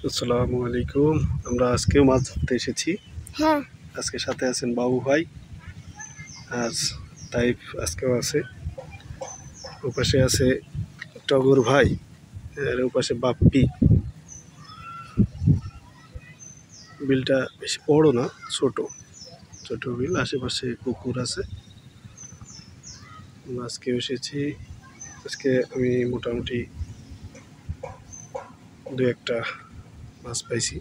আসসালামু আলাইকুম। আমরা আজকেও মাছ ধরতে এসেছি। হ্যাঁ, আজকে সাথে আছেন বাবু ভাই, আর তাইফ আজকেও আছে। ওপাশে আছে টগর ভাই, আর ওপাশে বাপ্পি। বিলটা বেশি বড় না, ছোট ছোট বিল, আশেপাশে পুকুর আছে। আমরা আজকেও এসেছি। আজকে আমি মোটামুটি দু একটা মাছ পাইছি।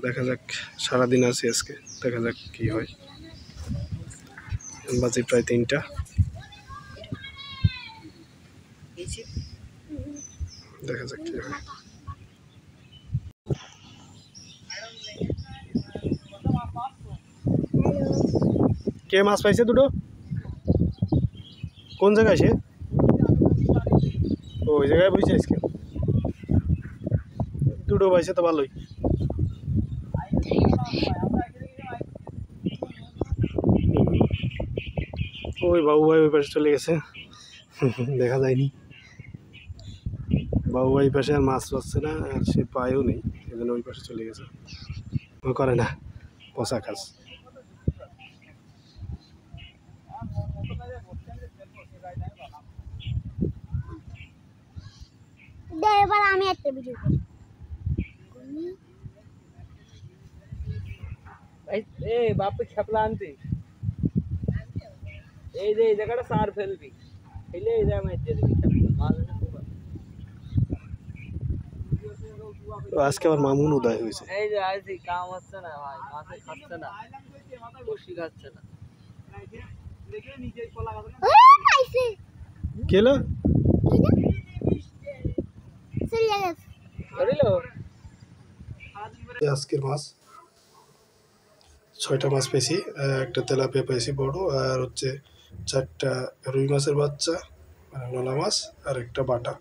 দেখা যাক, সারাদিন আছি আজকে, দেখা যাক কি হয়। বাজে প্রায় 3টা। দেখা যাক কি হয়। কে মাছ পাইছে দুটো? কোন জায়গায় সে? ওই জায়গায় বসে আজকে দুটো পাইছে তো ভালোই। ওই বাবু ভাই ওই পাশে চলে গেছে, দেখা যায়নি। বাবু ভাই পাশে আর মাছ পাচ্ছে না, আর সে পায়ও নেই, এই জন্য ওই পাশে চলে গেছে। ও করে না, পচা কাজ। এবার আমি একটা ভিডিও করি। বাপে খেপলা আনতি এই যে এই জায়গাটা সার ফেলবি ফেলে এই জায়গা মেরে দিবি মাছ আজকে আবার মামুন উদয় হয়েছে। এই যে আইছি কাম হচ্ছে না ভাই, মাছে খাচ্ছে না, বসি খাচ্ছে না। কেলো আজকের মাছ 6টা মাছ পেয়েছি, একটা তেলাপিয়া পেয়েছি বড়, আর হচ্ছে 4টা রুই মাছের বাচ্চা, মানে নোলা মাছ, আর একটা বাটা।